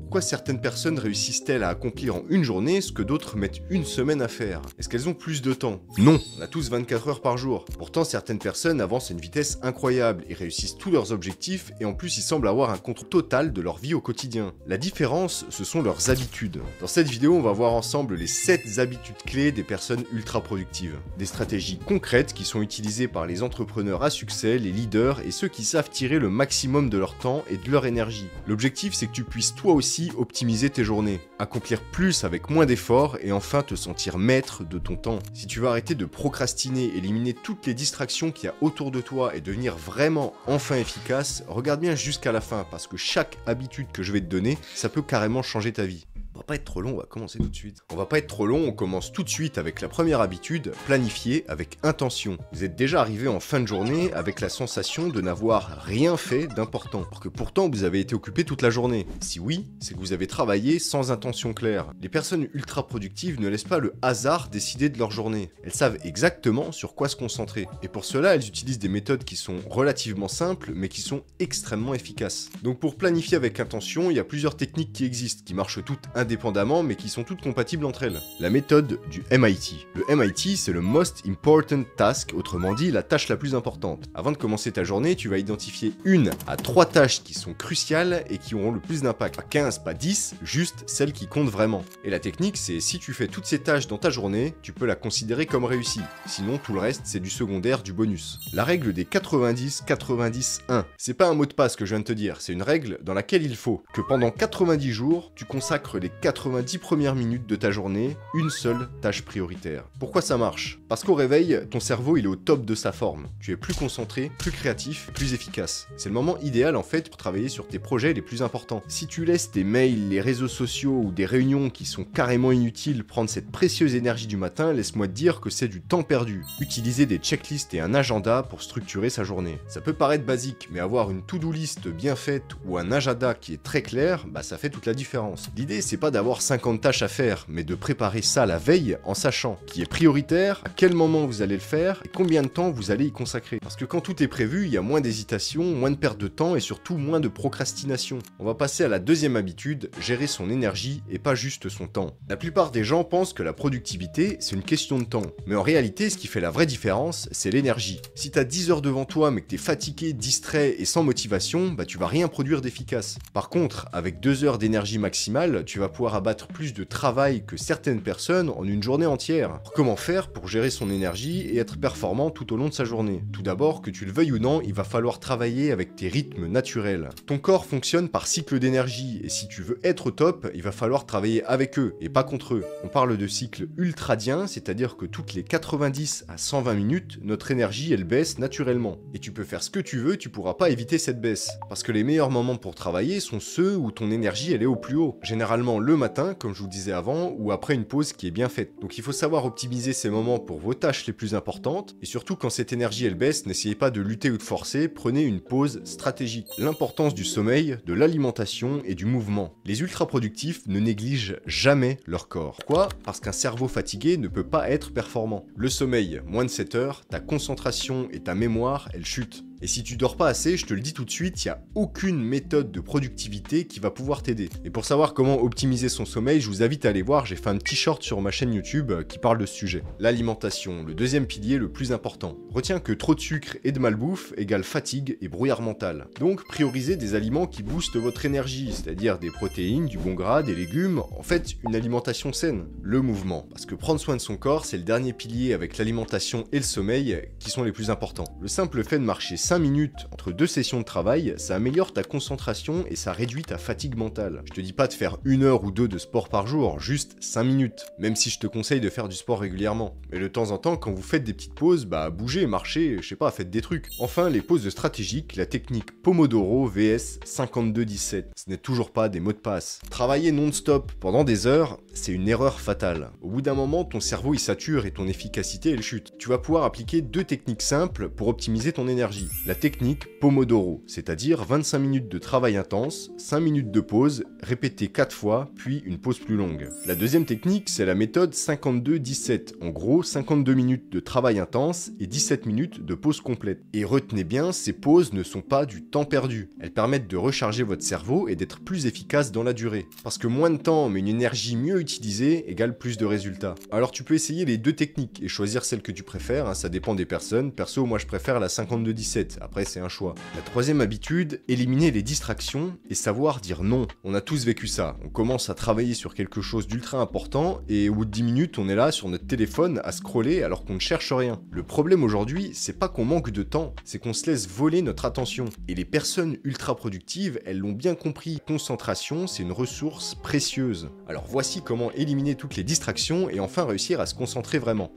Pourquoi certaines personnes réussissent-elles à accomplir en une journée ce que d'autres mettent une semaine à faire? Est-ce qu'elles ont plus de temps? Non, on a tous 24 heures par jour. Pourtant, certaines personnes avancent à une vitesse incroyable et réussissent tous leurs objectifs et en plus ils semblent avoir un contrôle total de leur vie au quotidien. La différence, ce sont leurs habitudes. Dans cette vidéo, on va voir ensemble les 7 habitudes clés des personnes ultra productives. Des stratégies concrètes qui sont utilisées par les entrepreneurs à succès, les leaders et ceux qui savent tirer le maximum de leur temps et de leur énergie. L'objectif, c'est que tu puisses toi aussi optimiser tes journées, accomplir plus avec moins d'efforts et enfin te sentir maître de ton temps. Si tu veux arrêter de procrastiner, éliminer toutes les distractions qu'il y a autour de toi et devenir vraiment enfin efficace, regarde bien jusqu'à la fin parce que chaque habitude que je vais te donner, ça peut carrément changer ta vie. On va pas être trop long, on va commencer tout de suite. On va pas être trop long, on commence tout de suite avec la première habitude, planifier avec intention. Vous êtes déjà arrivé en fin de journée avec la sensation de n'avoir rien fait d'important, alors que pourtant vous avez été occupé toute la journée. Si oui, c'est que vous avez travaillé sans intention claire. Les personnes ultra productives ne laissent pas le hasard décider de leur journée. Elles savent exactement sur quoi se concentrer. Et pour cela, elles utilisent des méthodes qui sont relativement simples, mais qui sont extrêmement efficaces. Donc pour planifier avec intention, il y a plusieurs techniques qui existent, qui marchent toutes indépendamment mais qui sont toutes compatibles entre elles. La méthode du MIT. Le MIT, c'est le Most Important Task, autrement dit la tâche la plus importante. Avant de commencer ta journée, tu vas identifier 1 à 3 tâches qui sont cruciales et qui auront le plus d'impact. Pas 15, pas 10, juste celles qui comptent vraiment. Et la technique, c'est si tu fais toutes ces tâches dans ta journée, tu peux la considérer comme réussie. Sinon, tout le reste, c'est du secondaire, du bonus. La règle des 90-90-1. C'est pas un mot de passe que je viens de te dire, c'est une règle dans laquelle il faut que pendant 90 jours, tu consacres les 90 premières minutes de ta journée, une seule tâche prioritaire. Pourquoi ça marche? Parce qu'au réveil, ton cerveau il est au top de sa forme. Tu es plus concentré, plus créatif, plus efficace. C'est le moment idéal en fait pour travailler sur tes projets les plus importants. Si tu laisses tes mails, les réseaux sociaux ou des réunions qui sont carrément inutiles prendre cette précieuse énergie du matin, laisse-moi te dire que c'est du temps perdu. Utiliser des checklists et un agenda pour structurer sa journée. Ça peut paraître basique, mais avoir une to-do list bien faite ou un agenda qui est très clair, ça fait toute la différence. L'idée c'est pas d'avoir 50 tâches à faire, mais de préparer ça la veille en sachant qui est prioritaire, à quel moment vous allez le faire et combien de temps vous allez y consacrer. Parce que quand tout est prévu, il y a moins d'hésitation, moins de perte de temps et surtout moins de procrastination. On va passer à la deuxième habitude, gérer son énergie et pas juste son temps. La plupart des gens pensent que la productivité, c'est une question de temps. Mais en réalité, ce qui fait la vraie différence, c'est l'énergie. Si t'as 10 heures devant toi mais que t'es fatigué, distrait et sans motivation, tu vas rien produire d'efficace. Par contre, avec 2 heures d'énergie maximale, tu vas pouvoir abattre plus de travail que certaines personnes en une journée entière. Alors, comment faire pour gérer son énergie et être performant tout au long de sa journée? Tout d'abord, que tu le veuilles ou non, il va falloir travailler avec tes rythmes naturels. Ton corps fonctionne par cycle d'énergie et si tu veux être au top, il va falloir travailler avec eux et pas contre eux. On parle de cycle ultradien, c'est-à-dire que toutes les 90 à 120 minutes, notre énergie elle baisse naturellement. Et tu peux faire ce que tu veux, tu pourras pas éviter cette baisse. Parce que les meilleurs moments pour travailler sont ceux où ton énergie elle est au plus haut. Généralement le matin, comme je vous disais avant, ou après une pause qui est bien faite. Donc il faut savoir optimiser ces moments pour vos tâches les plus importantes, et surtout quand cette énergie elle baisse, n'essayez pas de lutter ou de forcer, prenez une pause stratégique. L'importance du sommeil, de l'alimentation et du mouvement. Les ultra productifs ne négligent jamais leur corps. Pourquoi? Parce qu'un cerveau fatigué ne peut pas être performant. Le sommeil, moins de 7 heures, ta concentration et ta mémoire, elles chutent. Et si tu dors pas assez, je te le dis tout de suite, il n'y a aucune méthode de productivité qui va pouvoir t'aider. Et pour savoir comment optimiser son sommeil, je vous invite à aller voir, j'ai fait un petit short sur ma chaîne YouTube qui parle de ce sujet. L'alimentation, le deuxième pilier le plus important. Retiens que trop de sucre et de malbouffe égale fatigue et brouillard mental. Donc priorisez des aliments qui boostent votre énergie, c'est-à-dire des protéines, du bon gras, des légumes, en fait une alimentation saine. Le mouvement, parce que prendre soin de son corps, c'est le dernier pilier avec l'alimentation et le sommeil qui sont les plus importants. Le simple fait de marcher 5 minutes entre 2 sessions de travail, ça améliore ta concentration et ça réduit ta fatigue mentale. Je te dis pas de faire 1 heure ou 2 de sport par jour, juste 5 minutes. Même si je te conseille de faire du sport régulièrement. Mais de temps en temps, quand vous faites des petites pauses, bougez, marchez, je sais pas, faites des trucs. Enfin, les pauses stratégiques, la technique Pomodoro vs 52-17. Ce n'est toujours pas des mots de passe. Travailler non-stop pendant des heures, c'est une erreur fatale. Au bout d'un moment, ton cerveau il sature et ton efficacité elle chute. Tu vas pouvoir appliquer 2 techniques simples pour optimiser ton énergie. La technique Pomodoro, c'est-à-dire 25 minutes de travail intense, 5 minutes de pause, répétée 4 fois, puis une pause plus longue. La deuxième technique, c'est la méthode 52-17, en gros 52 minutes de travail intense et 17 minutes de pause complète. Et retenez bien, ces pauses ne sont pas du temps perdu, elles permettent de recharger votre cerveau et d'être plus efficace dans la durée. Parce que moins de temps, mais une énergie mieux utilisée, égale plus de résultats. Alors tu peux essayer les deux techniques et choisir celle que tu préfères, ça dépend des personnes. Perso, moi je préfère la 52-17. Après c'est un choix. La troisième habitude, éliminer les distractions et savoir dire non. On a tous vécu ça, on commence à travailler sur quelque chose d'ultra important et au bout de 10 minutes on est là sur notre téléphone à scroller alors qu'on ne cherche rien. Le problème aujourd'hui, c'est pas qu'on manque de temps, c'est qu'on se laisse voler notre attention. Et les personnes ultra productives, elles l'ont bien compris, concentration c'est une ressource précieuse. Alors voici comment éliminer toutes les distractions et enfin réussir à se concentrer vraiment.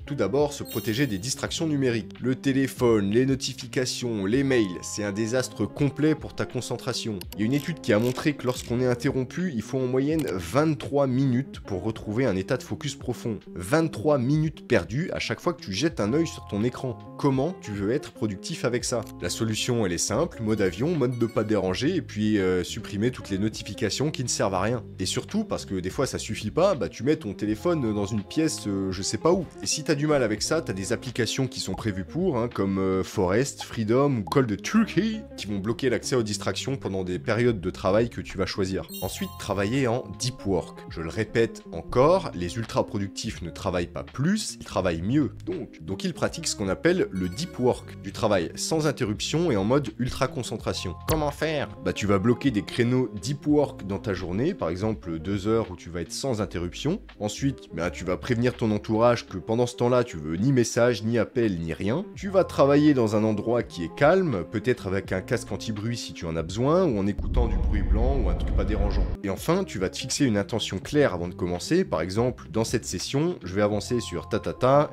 Tout d'abord, se protéger des distractions numériques. Le téléphone, les notifications, les mails, c'est un désastre complet pour ta concentration. Il y a une étude qui a montré que lorsqu'on est interrompu, il faut en moyenne 23 minutes pour retrouver un état de focus profond. 23 minutes perdues à chaque fois que tu jettes un œil sur ton écran. Comment tu veux être productif avec ça? La solution, elle est simple, mode avion, mode de pas déranger, et puis supprimer toutes les notifications qui ne servent à rien. Et surtout, parce que des fois ça suffit pas, bah tu mets ton téléphone dans une pièce je sais pas où. Et si t'as du mal avec ça, t'as des applications qui sont prévues pour, comme Forest, Freedom ou Cold Turkey, qui vont bloquer l'accès aux distractions pendant des périodes de travail que tu vas choisir. Ensuite, travailler en deep work. Je le répète encore, les ultra productifs ne travaillent pas plus, ils travaillent mieux. Donc ils pratiquent ce qu'on appelle le deep work, du travail sans interruption et en mode ultra concentration. Comment faire? Bah tu vas bloquer des créneaux deep work dans ta journée, par exemple 2 heures où tu vas être sans interruption. Ensuite, tu vas prévenir ton entourage que pendant ce temps-là, tu veux ni message, ni appel, ni rien. Tu vas travailler dans un endroit qui est calme, peut-être avec un casque anti-bruit si tu en as besoin, ou en écoutant du bruit blanc ou un truc pas dérangeant. Et enfin, tu vas te fixer une intention claire avant de commencer. Par exemple, dans cette session, je vais avancer sur ta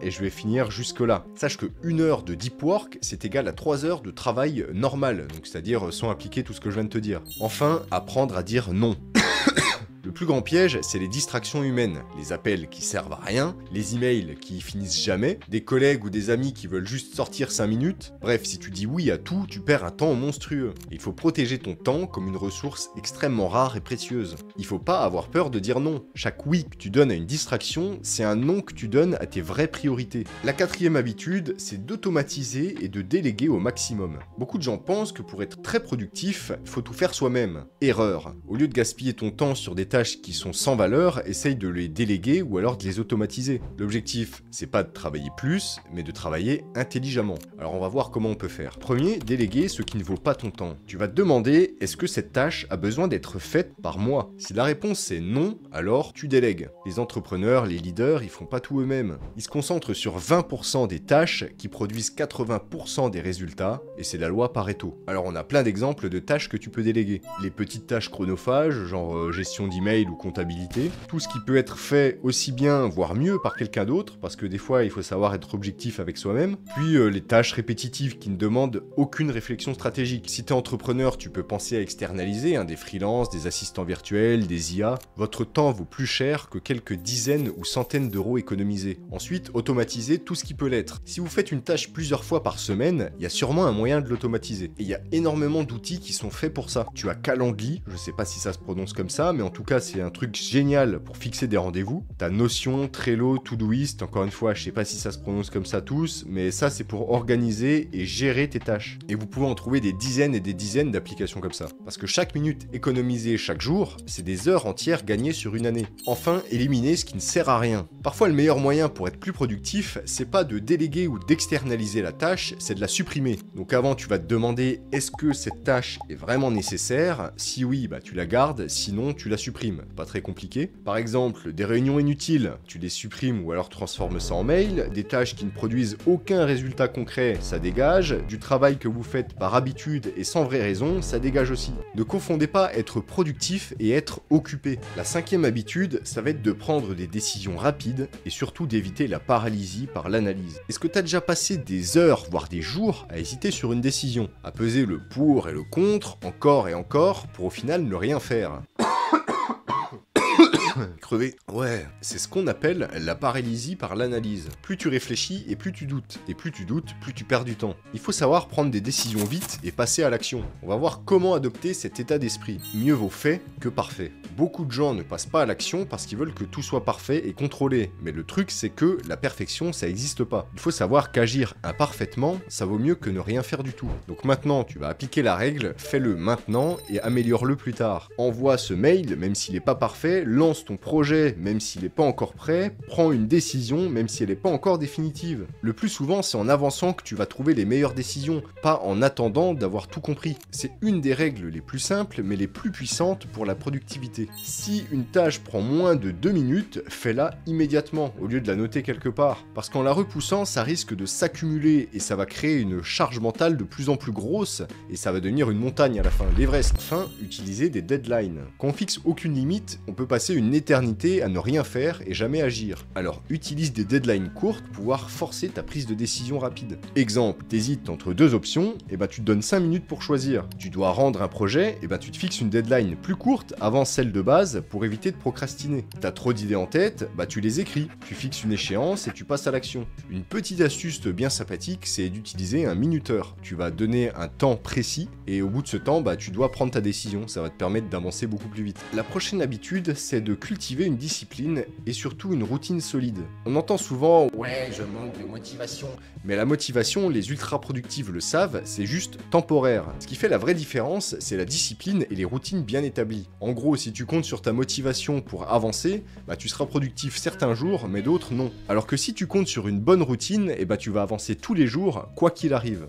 et je vais finir jusque là. Sache que 1 heure de deep work, c'est égal à 3 heures de travail normal, donc c'est-à-dire sans appliquer tout ce que je viens de te dire. Enfin, apprendre à dire non. Le plus grand piège, c'est les distractions humaines, les appels qui servent à rien, les emails qui finissent jamais, des collègues ou des amis qui veulent juste sortir 5 minutes. Bref, si tu dis oui à tout, tu perds un temps monstrueux. Il faut protéger ton temps comme une ressource extrêmement rare et précieuse. Il faut pas avoir peur de dire non. Chaque oui que tu donnes à une distraction, c'est un non que tu donnes à tes vraies priorités. La quatrième habitude, c'est d'automatiser et de déléguer au maximum. Beaucoup de gens pensent que pour être très productif, il faut tout faire soi-même. Erreur. Au lieu de gaspiller ton temps sur des tâches qui sont sans valeur, essaye de les déléguer ou alors de les automatiser. L'objectif, c'est pas de travailler plus, mais de travailler intelligemment. Alors on va voir comment on peut faire. Premier, déléguer ce qui ne vaut pas ton temps. Tu vas te demander, est-ce que cette tâche a besoin d'être faite par moi? Si la réponse c'est non, alors tu délègues. Les entrepreneurs, les leaders, ils font pas tout eux-mêmes. Ils se concentrent sur 20% des tâches qui produisent 80% des résultats, et c'est la loi Pareto. Alors on a plein d'exemples de tâches que tu peux déléguer. Les petites tâches chronophages, genre gestion d'email ou comptabilité, tout ce qui peut être fait aussi bien, voire mieux par quelqu'un d'autre, parce que des fois il faut savoir être objectif avec soi-même, puis les tâches répétitives qui ne demandent aucune réflexion stratégique. Si t'es entrepreneur, tu peux penser à externaliser, des freelances, des assistants virtuels, des IA. Votre temps vaut plus cher que quelques dizaines ou centaines d'euros économisés. Ensuite, automatiser tout ce qui peut l'être. Si vous faites une tâche plusieurs fois par semaine, il y a sûrement un moyen de l'automatiser. Et il y a énormément d'outils qui sont faits pour ça. Tu as Calendly, je sais pas si ça se prononce comme ça, mais en tout cas c'est un truc génial pour fixer des rendez-vous. T'as Notion, Trello, Todoist, encore une fois, je sais pas si ça se prononce comme ça tous, mais ça c'est pour organiser et gérer tes tâches. Et vous pouvez en trouver des dizaines et des dizaines d'applications comme ça. Parce que chaque minute économisée chaque jour, c'est des heures entières gagnées sur une année. Enfin, éliminer ce qui ne sert à rien. Parfois le meilleur moyen pour être plus productif, c'est pas de déléguer ou d'externaliser la tâche, c'est de la supprimer. Donc avant tu vas te demander, est-ce que cette tâche est vraiment nécessaire? Si oui, tu la gardes, sinon tu la supprimes. Pas très compliqué. Par exemple, des réunions inutiles, tu les supprimes ou alors transformes ça en mail. Des tâches qui ne produisent aucun résultat concret, ça dégage. Du travail que vous faites par habitude et sans vraie raison, ça dégage aussi. Ne confondez pas être productif et être occupé. La cinquième habitude, ça va être de prendre des décisions rapides et surtout d'éviter la paralysie par l'analyse. Est-ce que tu as déjà passé des heures, voire des jours, à hésiter sur une décision, à peser le pour et le contre, encore et encore, pour au final ne rien faire? Crevé. Ouais, c'est ce qu'on appelle la paralysie par l'analyse. Plus tu réfléchis et plus tu doutes. Et plus tu doutes, plus tu perds du temps. Il faut savoir prendre des décisions vite et passer à l'action. On va voir comment adopter cet état d'esprit. Mieux vaut fait que parfait. Beaucoup de gens ne passent pas à l'action parce qu'ils veulent que tout soit parfait et contrôlé. Mais le truc, c'est que la perfection, ça n'existe pas. Il faut savoir qu'agir imparfaitement, ça vaut mieux que ne rien faire du tout. Donc maintenant, tu vas appliquer la règle, fais-le maintenant et améliore-le plus tard. Envoie ce mail, même s'il n'est pas parfait, lance ton projet, même s'il n'est pas encore prêt, prends une décision, même si elle n'est pas encore définitive. Le plus souvent, c'est en avançant que tu vas trouver les meilleures décisions, pas en attendant d'avoir tout compris. C'est une des règles les plus simples, mais les plus puissantes pour la productivité. Si une tâche prend moins de 2 minutes, fais-la immédiatement, au lieu de la noter quelque part. Parce qu'en la repoussant, ça risque de s'accumuler, et ça va créer une charge mentale de plus en plus grosse, et ça va devenir une montagne à la fin, l'Everest. Enfin, utiliser des deadlines. Quand on fixe aucune limite, on peut passer une éternité à ne rien faire et jamais agir. Alors utilise des deadlines courtes pour pouvoir forcer ta prise de décision rapide. Exemple, t'hésites entre deux options, et tu te donnes 5 minutes pour choisir. Tu dois rendre un projet, et tu te fixes une deadline plus courte avant celle de base pour éviter de procrastiner. T'as trop d'idées en tête, tu les écris. Tu fixes une échéance et tu passes à l'action. Une petite astuce bien sympathique, c'est d'utiliser un minuteur. Tu vas donner un temps précis et au bout de ce temps, tu dois prendre ta décision. Ça va te permettre d'avancer beaucoup plus vite. La prochaine habitude, c'est de cultiver une discipline et surtout une routine solide. On entend souvent « Ouais, je manque de motivation ». Mais la motivation, les ultra-productifs le savent, c'est juste temporaire. Ce qui fait la vraie différence, c'est la discipline et les routines bien établies. En gros, si tu comptes sur ta motivation pour avancer, tu seras productif certains jours, mais d'autres non. Alors que si tu comptes sur une bonne routine, tu vas avancer tous les jours, quoi qu'il arrive.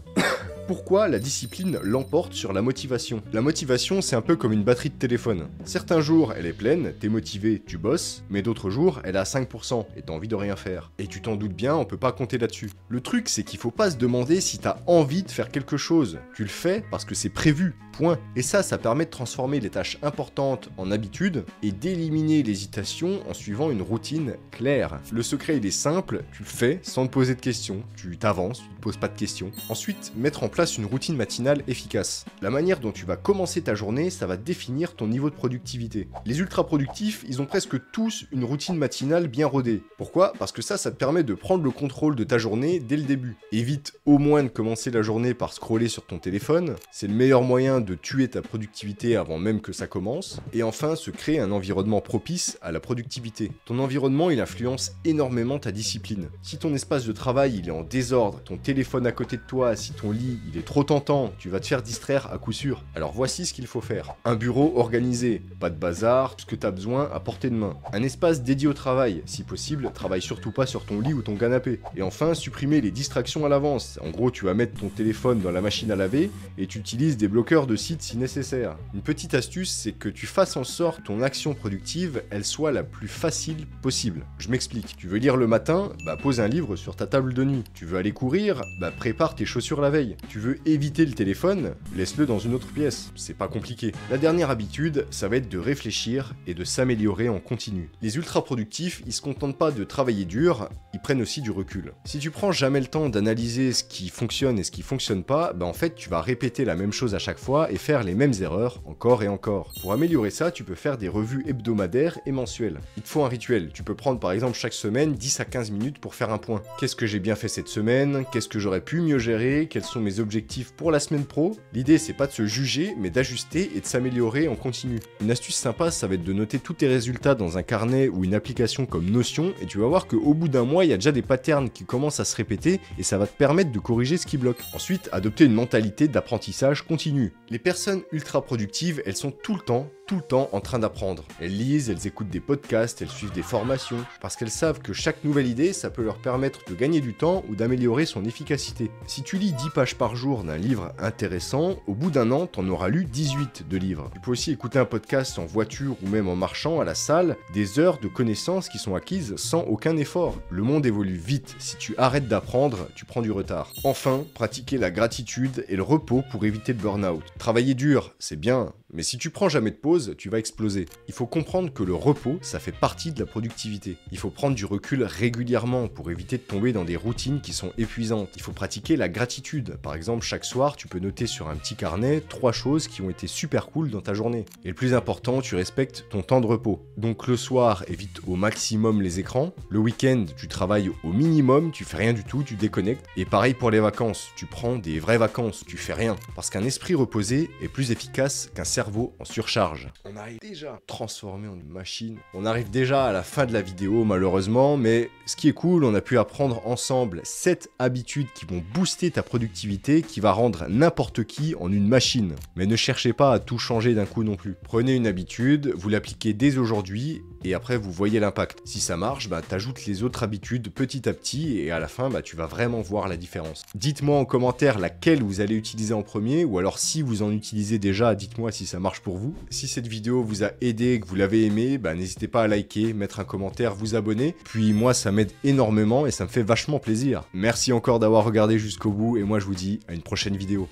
Pourquoi la discipline l'emporte sur la motivation? La motivation, c'est un peu comme une batterie de téléphone. Certains jours, elle est pleine, t'es motivé, tu bosses, mais d'autres jours, elle est à 5% et t'as envie de rien faire. Et tu t'en doutes bien, on peut pas compter là-dessus. Le truc, c'est qu'il faut pas se demander si t'as envie de faire quelque chose. Tu le fais parce que c'est prévu, point. Et ça permet de transformer les tâches importantes en habitudes et d'éliminer l'hésitation en suivant une routine claire. Le secret, il est simple, tu le fais sans te poser de questions. Tu t'avances, tu te poses pas de questions. Ensuite, mettre en place une routine matinale efficace. La manière dont tu vas commencer ta journée, ça va définir ton niveau de productivité. Les ultra productifs, ils ont presque tous une routine matinale bien rodée. Pourquoi? Parce que ça te permet de prendre le contrôle de ta journée dès le début. Évite au moins de commencer la journée par scroller sur ton téléphone. C'est le meilleur moyen de tuer ta productivité avant même que ça commence. Et enfin, se créer un environnement propice à la productivité. Ton environnement, il influence énormément ta discipline. Si ton espace de travail, il est en désordre, ton téléphone à côté de toi, si ton lit, il est trop tentant, tu vas te faire distraire à coup sûr. Alors voici ce qu'il faut faire. Un bureau organisé, pas de bazar, tout ce que tu as besoin à portée de main. Un espace dédié au travail, si possible, travaille surtout pas sur ton lit ou ton canapé. Et enfin, supprimer les distractions à l'avance. En gros, tu vas mettre ton téléphone dans la machine à laver et tu utilises des bloqueurs de sites si nécessaire. Une petite astuce, c'est que tu fasses en sorte que ton action productive, elle soit la plus facile possible. Je m'explique. Tu veux lire le matin, pose un livre sur ta table de nuit. Tu veux aller courir, prépare tes chaussures la veille. Tu veux éviter le téléphone, laisse-le dans une autre pièce. C'est pas compliqué. La dernière habitude, ça va être de réfléchir et de s'améliorer en continu. Les ultra productifs, ils se contentent pas de travailler dur, ils prennent aussi du recul. Si tu prends jamais le temps d'analyser ce qui fonctionne et ce qui fonctionne pas, en fait tu vas répéter la même chose à chaque fois et faire les mêmes erreurs encore et encore. Pour améliorer ça, tu peux faire des revues hebdomadaires et mensuelles. Il te faut un rituel. Tu peux prendre par exemple chaque semaine 10 à 15 minutes pour faire un point. Qu'est-ce que j'ai bien fait cette semaine? Qu'est-ce que j'aurais pu mieux gérer? Quels sont mes objectifs pour la semaine pro? L'idée, c'est pas de se juger, mais d'ajuster et de s'améliorer en continu. Une astuce sympa, ça va être de noter tous tes résultats dans un carnet ou une application comme Notion, et tu vas voir qu'au bout d'un mois, il y a déjà des patterns qui commencent à se répéter, et ça va te permettre de corriger ce qui bloque. Ensuite, adopter une mentalité d'apprentissage continu. Les personnes ultra productives, elles sont tout le temps en train d'apprendre. Elles lisent, elles écoutent des podcasts, elles suivent des formations, parce qu'elles savent que chaque nouvelle idée, ça peut leur permettre de gagner du temps ou d'améliorer son efficacité. Si tu lis 10 pages par jour d'un livre intéressant, au bout d'un an, t'en auras lu 18 de livres. Tu peux aussi écouter un podcast en voiture ou même en marchant à la salle, des heures de connaissances qui sont acquises sans aucun effort. Le monde évolue vite, si tu arrêtes d'apprendre, tu prends du retard. Enfin, pratiquer la gratitude et le repos pour éviter le burn-out. Travailler dur, c'est bien, Mais si tu prends jamais de pause, tu vas exploser. Il faut comprendre que le repos, ça fait partie de la productivité. Il faut prendre du recul régulièrement pour éviter de tomber dans des routines qui sont épuisantes. Il faut pratiquer la gratitude. Par exemple, chaque soir, tu peux noter sur un petit carnet 3 choses qui ont été super cool dans ta journée. Et le plus important, tu respectes ton temps de repos. Donc le soir, évite au maximum les écrans. Le week-end, tu travailles au minimum, tu fais rien du tout, tu déconnectes. Et pareil pour les vacances, tu prends des vraies vacances, tu fais rien. Parce qu'un esprit reposé est plus efficace qu'un cerveau en surcharge. On arrive déjà transformé en une machine. On arrive déjà à la fin de la vidéo malheureusement, mais ce qui est cool, on a pu apprendre ensemble 7 habitudes qui vont booster ta productivité, qui va rendre n'importe qui en une machine. Mais ne cherchez pas à tout changer d'un coup non plus. Prenez une habitude, vous l'appliquez dès aujourd'hui et après vous voyez l'impact. Si ça marche, t'ajoutes les autres habitudes petit à petit et à la fin, tu vas vraiment voir la différence. Dites-moi en commentaire laquelle vous allez utiliser en premier ou alors si vous en utilisez déjà, dites-moi si ça marche pour vous. Si cette vidéo vous a aidé, que vous l'avez aimé, n'hésitez pas à liker, mettre un commentaire, vous abonner. Puis moi, ça m'aide énormément et ça me fait vachement plaisir. Merci encore d'avoir regardé jusqu'au bout et moi je vous dis à une prochaine vidéo.